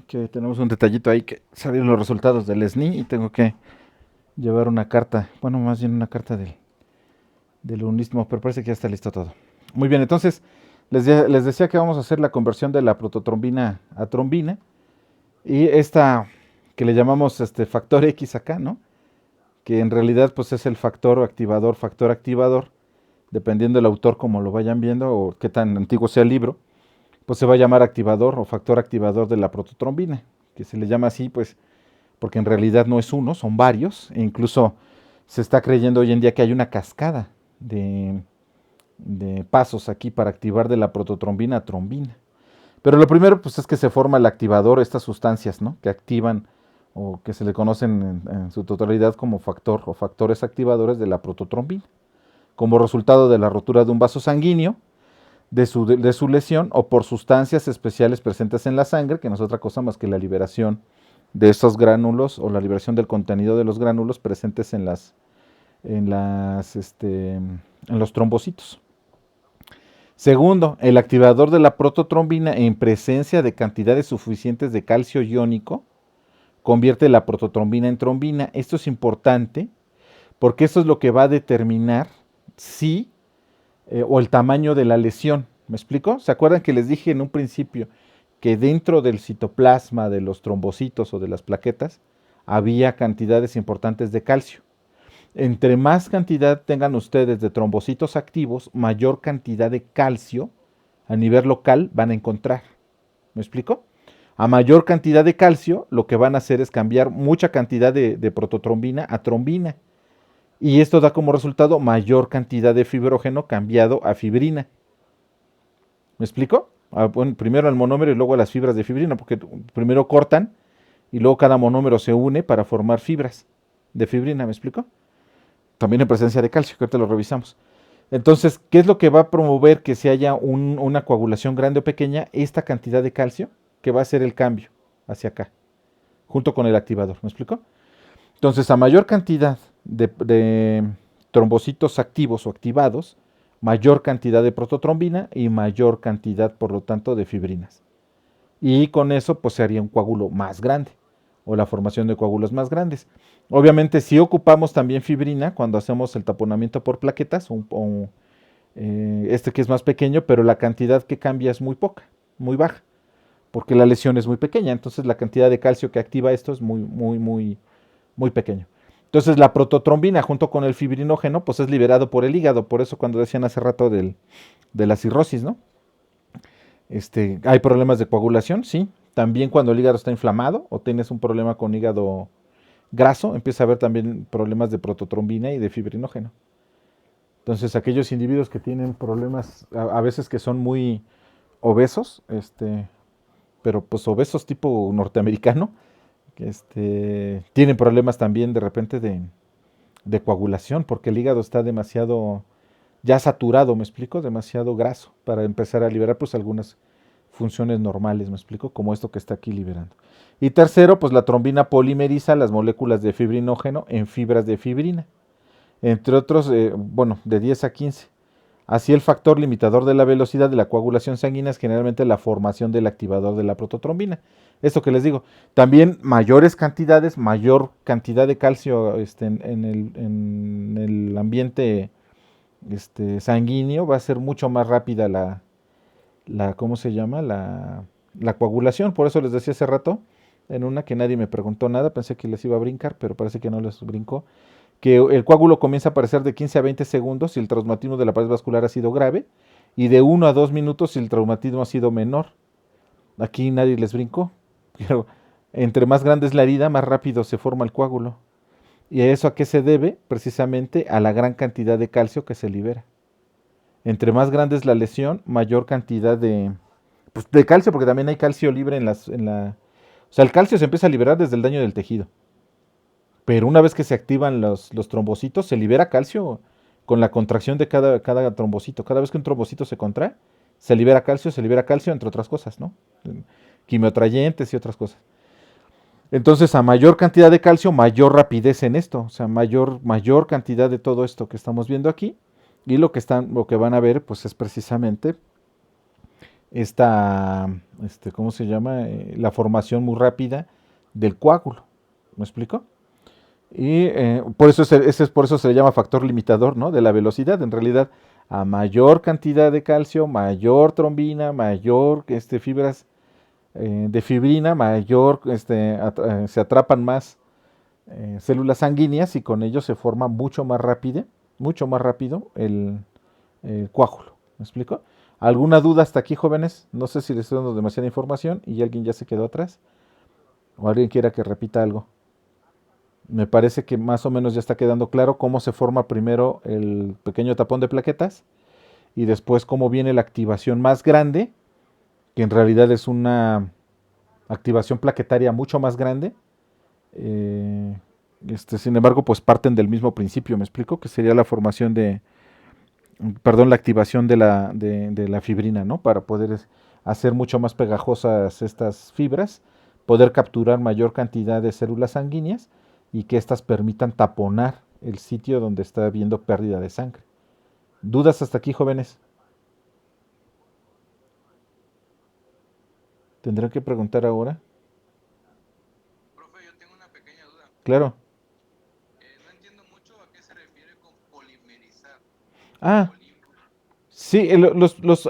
Speaker 1: Que tenemos un detallito ahí que salieron los resultados del SNI y tengo que llevar una carta, bueno, más bien una carta del unismo, pero parece que ya está listo todo. Muy bien, entonces les decía que vamos a hacer la conversión de la prototrombina a trombina y esta que le llamamos factor X acá, ¿no? Que en realidad pues es el factor activador, dependiendo del autor como lo vayan viendo o qué tan antiguo sea el libro, pues se va a llamar activador o factor activador de la prototrombina, que se le llama así pues porque en realidad no es uno, son varios, e incluso se está creyendo hoy en día que hay una cascada de pasos aquí para activar de la prototrombina a trombina. Pero lo primero pues es que se forma el activador, estas sustancias, ¿no? Que activan o que se le conocen en su totalidad como factor o factores activadores de la prototrombina, como resultado de la rotura de un vaso sanguíneo, de su lesión o por sustancias especiales presentes en la sangre, que no es otra cosa más que la liberación de esos gránulos o la liberación del contenido de los gránulos presentes en los trombocitos. Segundo, el activador de la prototrombina en presencia de cantidades suficientes de calcio iónico convierte la prototrombina en trombina. Esto es importante porque esto es lo que va a determinar si o el tamaño de la lesión. ¿Me explico? ¿Se acuerdan que les dije en un principio que dentro del citoplasma de los trombocitos o de las plaquetas había cantidades importantes de calcio? Entre más cantidad tengan ustedes de trombocitos activos, mayor cantidad de calcio a nivel local van a encontrar. ¿Me explico? A mayor cantidad de calcio, lo que van a hacer es cambiar mucha cantidad de prototrombina a trombina. Y esto da como resultado mayor cantidad de fibrógeno cambiado a fibrina. ¿Me explico? Bueno, primero al monómero y luego a las fibras de fibrina, porque primero cortan y luego cada monómero se une para formar fibras de fibrina, ¿me explico? También en presencia de calcio, que ahorita lo revisamos. Entonces, ¿qué es lo que va a promover que se haya una coagulación grande o pequeña? Esta cantidad de calcio que va a hacer el cambio hacia acá, junto con el activador, ¿me explico? Entonces, a mayor cantidad de trombocitos activos o activados, mayor cantidad de prototrombina y mayor cantidad, por lo tanto, de fibrinas. Y con eso, pues se haría un coágulo más grande o la formación de coágulos más grandes. Obviamente, si ocupamos también fibrina cuando hacemos el taponamiento por plaquetas, este que es más pequeño, pero la cantidad que cambia es muy poca, muy baja, porque la lesión es muy pequeña. Entonces, la cantidad de calcio que activa esto es muy pequeño. Entonces, la prototrombina junto con el fibrinógeno, pues es liberado por el hígado. Por eso, cuando decían hace rato de la cirrosis, ¿no? Hay problemas de coagulación, sí. También cuando el hígado está inflamado o tienes un problema con hígado graso, empieza a haber también problemas de prototrombina y de fibrinógeno. Entonces, aquellos individuos que tienen problemas, a veces que son muy obesos, pero pues obesos tipo norteamericano, tienen problemas también de repente de coagulación, porque el hígado está demasiado ya saturado, me explico, demasiado graso para empezar a liberar pues algunas funciones normales, me explico, como esto que está aquí liberando. Y tercero, pues la trombina polimeriza las moléculas de fibrinógeno en fibras de fibrina, entre otros, bueno, de 10 a 15. Así el factor limitador de la velocidad de la coagulación sanguínea es generalmente la formación del activador de la prototrombina. Esto que les digo, también mayores cantidades, mayor cantidad de calcio en el ambiente sanguíneo, va a ser mucho más rápida ¿cómo se llama? La coagulación. Por eso les decía hace rato, en una que nadie me preguntó nada, pensé que les iba a brincar, pero parece que no les brincó, que el coágulo comienza a aparecer de 15 a 20 segundos si el traumatismo de la pared vascular ha sido grave y de 1 a 2 minutos si el traumatismo ha sido menor. Aquí nadie les brincó, pero entre más grande es la herida, más rápido se forma el coágulo. ¿Y a eso a qué se debe? Precisamente a la gran cantidad de calcio que se libera. Entre más grande es la lesión, mayor cantidad pues, de calcio, porque también hay calcio libre o sea, el calcio se empieza a liberar desde el daño del tejido. Pero una vez que se activan los trombocitos, se libera calcio con la contracción de cada trombocito. Cada vez que un trombocito se contrae, se libera calcio, entre otras cosas, ¿no? Quimiotrayentes y otras cosas. Entonces, a mayor cantidad de calcio, mayor rapidez en esto. O sea, mayor cantidad de todo esto que estamos viendo aquí. Y lo que van a ver, pues es precisamente esta, ¿cómo se llama? La formación muy rápida del coágulo. ¿Me explico? Y por eso por eso se le llama factor limitador, ¿no? De la velocidad. En realidad, a mayor cantidad de calcio, mayor trombina, mayor fibras de fibrina, mayor se atrapan más células sanguíneas y con ello se forma mucho más rápido el coágulo. ¿Me explico? ¿Alguna duda hasta aquí, jóvenes? No sé si les estoy dando demasiada información y alguien ya se quedó atrás o alguien quiera que repita algo. Me parece que más o menos ya está quedando claro cómo se forma primero el pequeño tapón de plaquetas y después cómo viene la activación más grande, que en realidad es una activación plaquetaria mucho más grande. Eh, Sin embargo, pues parten del mismo principio, ¿me explico? Que sería la formación perdón, la activación de la fibrina, ¿no? Para poder hacer mucho más pegajosas estas fibras, poder capturar mayor cantidad de células sanguíneas y que éstas permitan taponar el sitio donde está habiendo pérdida de sangre. ¿Dudas hasta aquí, jóvenes? Tendrán que preguntar ahora.
Speaker 2: Profe, yo tengo una pequeña duda.
Speaker 1: Claro.
Speaker 2: No entiendo mucho a qué se refiere con polimerizar.
Speaker 1: Ah,
Speaker 2: Polim
Speaker 1: sí,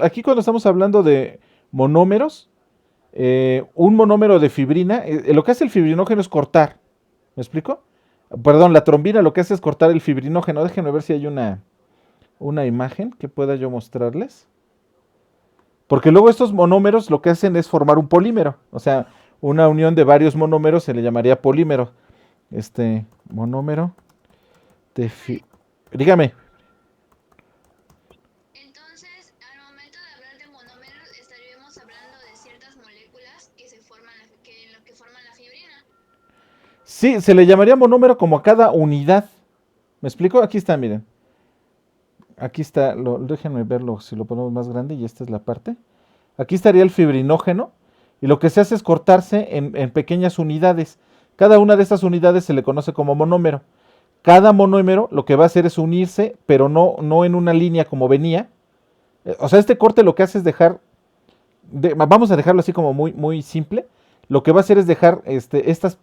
Speaker 1: aquí cuando estamos hablando de monómeros, un monómero de fibrina, lo que hace el fibrinógeno es cortar. ¿Me explico? Perdón, la trombina lo que hace es cortar el fibrinógeno. Déjenme ver si hay una imagen que pueda yo mostrarles. Porque luego estos monómeros lo que hacen es formar un polímero. O sea, una unión de varios monómeros se le llamaría polímero. Monómero de Dígame.
Speaker 3: Entonces, al momento de hablar de monómeros, estaríamos hablando de ciertas moléculas que se forman, que forman la fibrina.
Speaker 1: Sí, se le llamaría monómero como a cada unidad. ¿Me explico? Aquí está, miren. Aquí está, déjenme verlo si lo ponemos más grande y esta es la parte. Aquí estaría el fibrinógeno y lo que se hace es cortarse en pequeñas unidades. Cada una de estas unidades se le conoce como monómero. Cada monómero lo que va a hacer es unirse, pero no en una línea como venía. O sea, este corte lo que hace es dejar, vamos a dejarlo así como muy, muy simple. Lo que va a hacer es dejar estas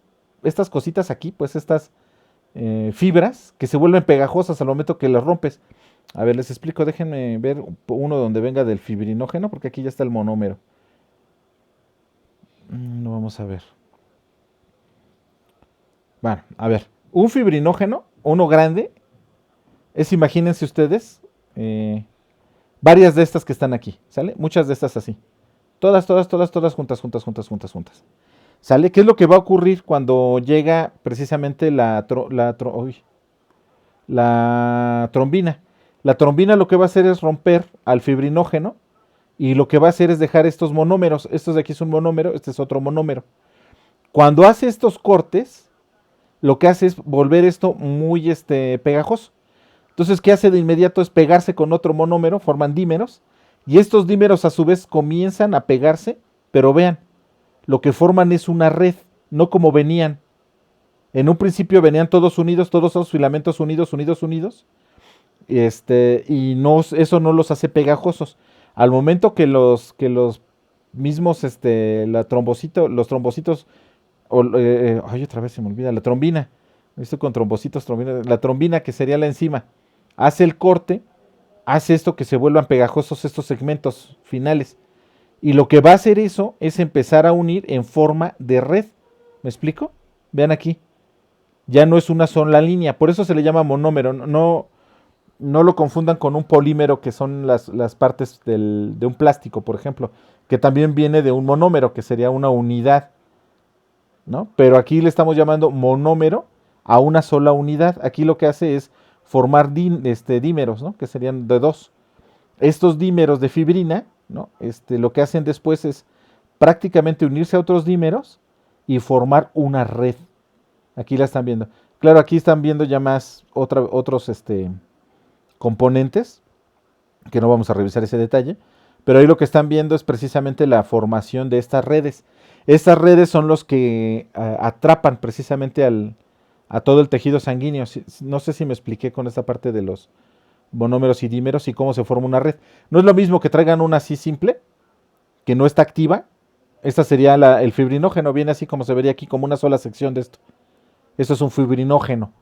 Speaker 1: cositas aquí, pues estas fibras que se vuelven pegajosas al momento que las rompes. A ver, les explico, déjenme ver uno donde venga del fibrinógeno, porque aquí ya está el monómero. No vamos a ver. Bueno, a ver. Un fibrinógeno, uno grande, imagínense ustedes, varias de estas que están aquí, ¿sale? Muchas de estas así. Todas, todas, todas, todas juntas, juntas, juntas, juntas, juntas. ¿Sale? ¿Qué es lo que va a ocurrir cuando llega precisamente la trombina? La trombina lo que va a hacer es romper al fibrinógeno y lo que va a hacer es dejar estos monómeros. Estos de aquí es un monómero, este es otro monómero. Cuando hace estos cortes, lo que hace es volver esto muy pegajoso. Entonces, ¿qué hace de inmediato? Es pegarse con otro monómero, forman dímeros, y estos dímeros a su vez comienzan a pegarse, pero vean, lo que forman es una red, no como venían. En un principio venían todos unidos, todos esos filamentos unidos, unidos, unidos, y no, eso no los hace pegajosos. Al momento que los mismos, los trombocitos, ay, otra vez se me olvida, la trombina, esto con trombocitos, trombina, la trombina que sería la enzima, hace el corte, hace esto que se vuelvan pegajosos estos segmentos finales. Y lo que va a hacer eso es empezar a unir en forma de red. ¿Me explico? Vean aquí. Ya no es una sola línea. Por eso se le llama monómero. No lo confundan con un polímero que son las partes de un plástico, por ejemplo. Que también viene de un monómero, que sería una unidad. ¿No? Pero aquí le estamos llamando monómero a una sola unidad. Aquí lo que hace es formar dímeros, ¿no? Que serían de dos. Estos dímeros de fibrina, ¿no? Lo que hacen después es prácticamente unirse a otros dímeros y formar una red. Aquí la están viendo. Claro, aquí están viendo ya más otros componentes, que no vamos a revisar ese detalle, pero ahí lo que están viendo es precisamente la formación de estas redes. Estas redes son los que atrapan precisamente a todo el tejido sanguíneo. No sé si me expliqué con esta parte de los monómeros y dímeros y cómo se forma una red. No es lo mismo que traigan una así simple, que no está activa. Esta sería el fibrinógeno, viene así como se vería aquí, como una sola sección de esto. Esto es un fibrinógeno,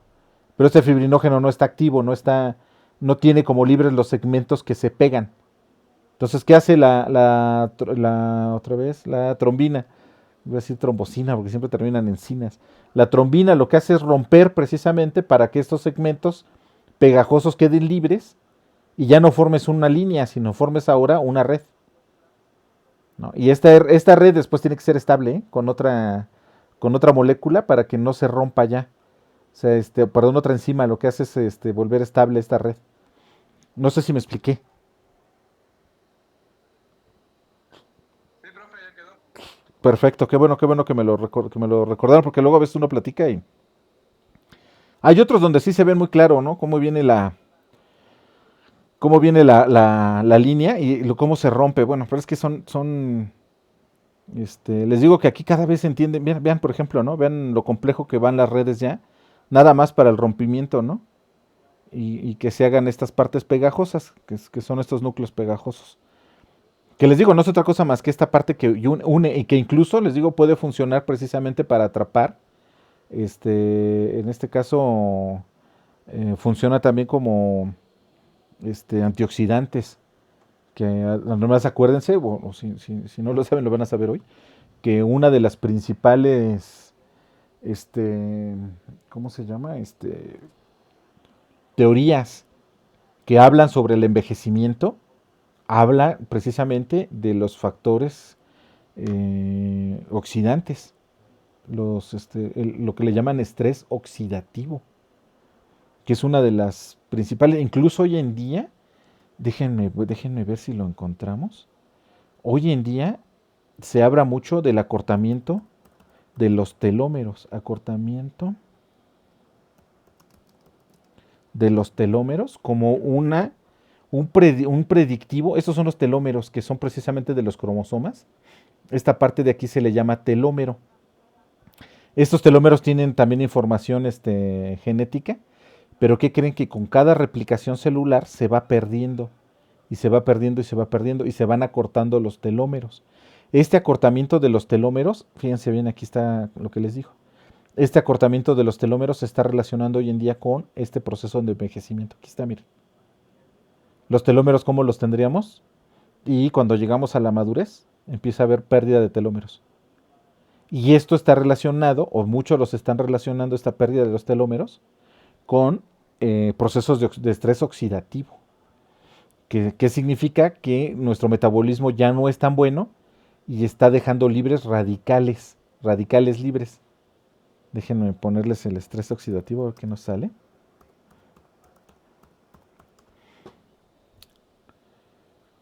Speaker 1: pero este fibrinógeno no está activo, no tiene como libres los segmentos que se pegan. Entonces, ¿qué hace otra vez, la trombina? Voy a decir trombocina porque siempre terminan en cinas. La trombina lo que hace es romper precisamente para que estos segmentos pegajosos queden libres y ya no formes una línea, sino formes ahora una red, ¿no? Y esta red después tiene que ser estable, ¿eh? con otra molécula para que no se rompa ya. O sea, perdón, otra enzima lo que hace es volver estable esta red. No sé si me expliqué.
Speaker 2: Sí, profe, ya quedó.
Speaker 1: Perfecto, qué bueno que me lo recordaron, porque luego a veces uno platica y... Hay otros donde sí se ven muy claro, ¿no? Cómo viene la línea y cómo se rompe. Bueno, pero es que les digo que aquí cada vez se entienden, vean, por ejemplo, ¿no? Vean lo complejo que van las redes ya, nada más para el rompimiento, ¿no? Y que se hagan estas partes pegajosas, que son estos núcleos pegajosos. Que les digo, no es otra cosa más que esta parte que une y que incluso, les digo, puede funcionar precisamente para atrapar, en este caso, funciona también como antioxidantes, que además acuérdense, o si no lo saben, lo van a saber hoy, que una de las principales, este, ¿cómo se llama? Teorías que hablan sobre el envejecimiento, habla precisamente de los factores oxidantes, lo que le llaman estrés oxidativo, que es una de las principales, incluso hoy en día, déjenme ver si lo encontramos, hoy en día se habla mucho del acortamiento de los telómeros, acortamiento de los telómeros como un predictivo. Estos son los telómeros que son precisamente de los cromosomas. Esta parte de aquí se le llama telómero. Estos telómeros tienen también información genética, pero ¿qué creen? Que con cada replicación celular se va perdiendo, y se va perdiendo, y se va perdiendo, y se van acortando los telómeros. Este acortamiento de los telómeros, fíjense bien, aquí está lo que les digo. Este acortamiento de los telómeros se está relacionando hoy en día con este proceso de envejecimiento. Aquí está, miren. Los telómeros, ¿cómo los tendríamos? Y cuando llegamos a la madurez, empieza a haber pérdida de telómeros. Y esto está relacionado, o muchos los están relacionando, esta pérdida de los telómeros, con procesos de estrés oxidativo. ¿Qué significa? Que nuestro metabolismo ya no es tan bueno y está dejando libres radicales libres. Déjenme ponerles el estrés oxidativo, a ver qué nos sale.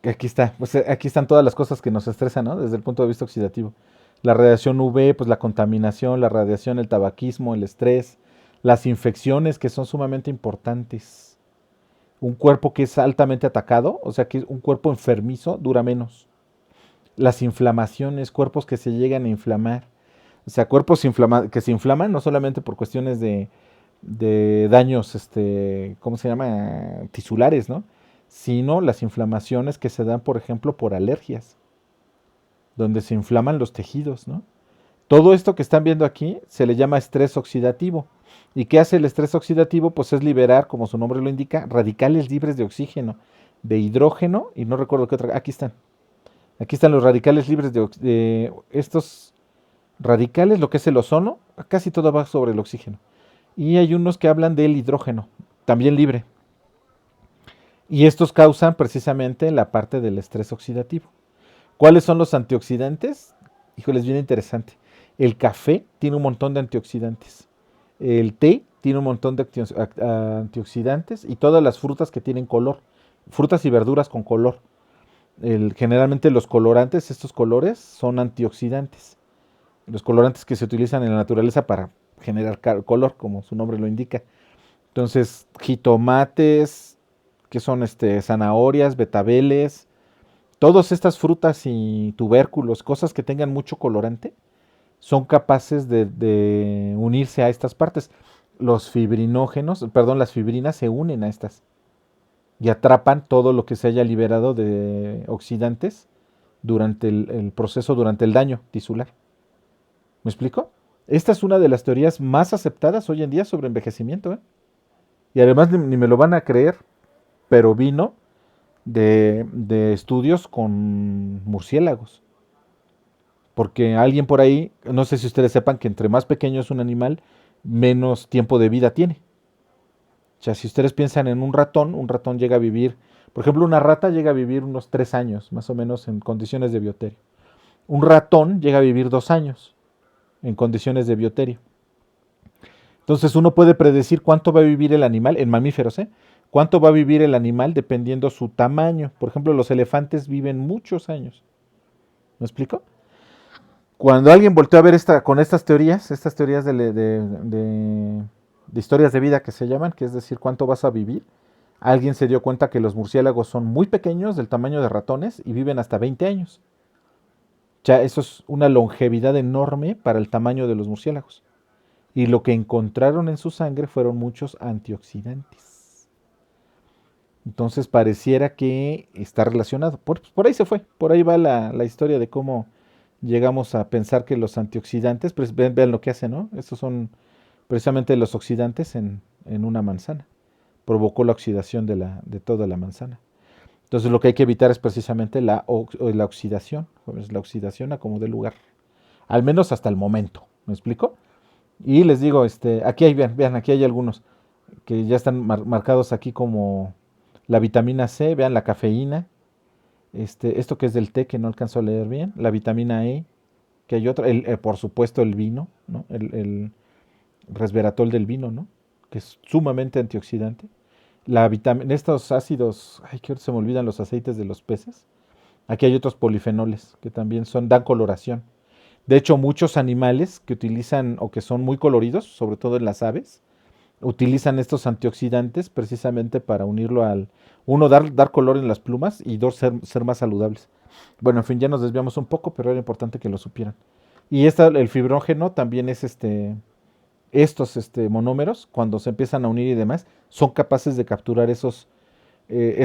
Speaker 1: Aquí está, pues aquí están todas las cosas que nos estresan, ¿no? Desde el punto de vista oxidativo. La radiación UV, pues la contaminación, la radiación, el tabaquismo, el estrés, las infecciones que son sumamente importantes. Un cuerpo que es altamente atacado, o sea que un cuerpo enfermizo dura menos. Las inflamaciones, cuerpos que se llegan a inflamar. O sea, cuerpos que se inflaman no solamente por cuestiones de daños, ¿cómo se llama? Tisulares, ¿no? Sino las inflamaciones que se dan, por ejemplo, por alergias, donde se inflaman los tejidos, ¿no? Todo esto que están viendo aquí se le llama estrés oxidativo. ¿Y qué hace el estrés oxidativo? Pues es liberar, como su nombre lo indica, radicales libres de oxígeno, de hidrógeno, y no recuerdo qué otra. Aquí están. Aquí están los radicales libres de estos radicales, lo que es el ozono, casi todo va sobre el oxígeno. Y hay unos que hablan del hidrógeno, también libre. Y estos causan precisamente la parte del estrés oxidativo. ¿Cuáles son los antioxidantes? Híjole, es bien interesante. El café tiene un montón de antioxidantes. El té tiene un montón de antioxidantes y todas las frutas que tienen color. Frutas y verduras con color. Generalmente los colorantes, estos colores, son antioxidantes. Los colorantes que se utilizan en la naturaleza para generar color, como su nombre lo indica. Entonces, jitomates, que son zanahorias, betabeles, todas estas frutas y tubérculos, cosas que tengan mucho colorante, son capaces de unirse a estas partes. Los fibrinógenos, perdón, las fibrinas se unen a estas y atrapan todo lo que se haya liberado de oxidantes durante el proceso, durante el daño tisular. ¿Me explico? Esta es una de las teorías más aceptadas hoy en día sobre envejecimiento, ¿eh? Y además ni me lo van a creer, pero vino de estudios con murciélagos. Porque alguien por ahí, no sé si ustedes sepan que entre más pequeño es un animal, menos tiempo de vida tiene. O sea, si ustedes piensan en un ratón llega a vivir, por ejemplo, una rata llega a vivir unos 3 años, más o menos en condiciones de bioterio. Un ratón llega a vivir 2 años en condiciones de bioterio. Entonces uno puede predecir cuánto va a vivir el animal, en mamíferos, ¿eh? Cuánto va a vivir el animal dependiendo su tamaño. Por ejemplo, los elefantes viven muchos años. ¿Me explico? Cuando alguien volteó a ver con estas teorías de historias de vida que se llaman, que es decir, cuánto vas a vivir, alguien se dio cuenta que los murciélagos son muy pequeños, del tamaño de ratones, y viven hasta 20 años. Ya eso es una longevidad enorme para el tamaño de los murciélagos. Y lo que encontraron en su sangre fueron muchos antioxidantes. Entonces pareciera que está relacionado. Por ahí se fue, por ahí va la historia de cómo llegamos a pensar que los antioxidantes, pues vean lo que hacen, ¿no? Estos son precisamente los oxidantes en una manzana. Provocó la oxidación de toda la manzana. Entonces lo que hay que evitar es precisamente la oxidación, pues, la oxidación a como dé lugar. Al menos hasta el momento, ¿me explico? Y les digo, aquí hay, vean, aquí hay algunos que ya están marcados aquí como la vitamina C, vean la cafeína, esto que es del té que no alcanzo a leer bien, la vitamina E, que hay otra, por supuesto el vino, ¿no? El resveratrol del vino, ¿no? Que es sumamente antioxidante. La vitamina, estos ácidos, ay, que ahora se me olvidan los aceites de los peces. Aquí hay otros polifenoles que también dan coloración. De hecho, muchos animales que utilizan o que son muy coloridos, sobre todo en las aves, utilizan estos antioxidantes precisamente para unirlo uno, dar color en las plumas y dos, ser más saludables. Bueno, en fin, ya nos desviamos un poco, pero era importante que lo supieran. Y el fibrógeno también es estos monómeros, cuando se empiezan a unir y demás, son capaces de capturar esos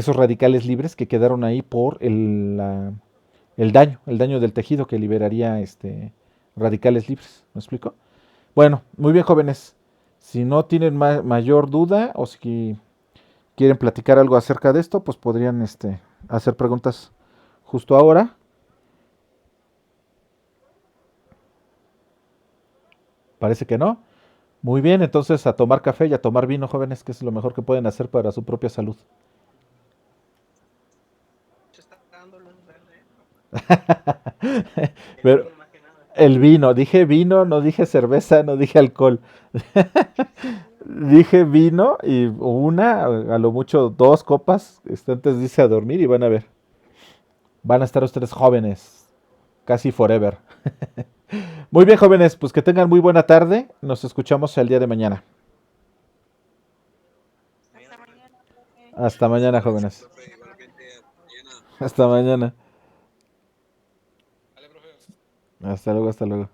Speaker 1: radicales libres que quedaron ahí por el daño del tejido que liberaría radicales libres. ¿Me explico? Bueno, muy bien, jóvenes. Si no tienen mayor duda o si quieren platicar algo acerca de esto, pues podrían hacer preguntas justo ahora. Parece que no. Muy bien, entonces a tomar café y a tomar vino, jóvenes, que es lo mejor que pueden hacer para su propia salud.
Speaker 2: Se está dando luz verde, ¿eh? El
Speaker 1: Pero
Speaker 2: vino más que nada.
Speaker 1: el vino, dije vino, no dije cerveza, no dije alcohol. Dije vino y a lo mucho 2 copas, antes dice a dormir y van a ver. Van a estar ustedes jóvenes, casi forever. Muy bien, jóvenes, pues que tengan muy buena tarde. Nos escuchamos el día de mañana.
Speaker 2: Mañana, profe.
Speaker 1: Hasta mañana,
Speaker 2: Buenas noches,
Speaker 1: jóvenes.
Speaker 2: profe. Igualmente, mañana.
Speaker 1: Hasta mañana.
Speaker 2: Vale, profe.
Speaker 1: Hasta luego, hasta luego.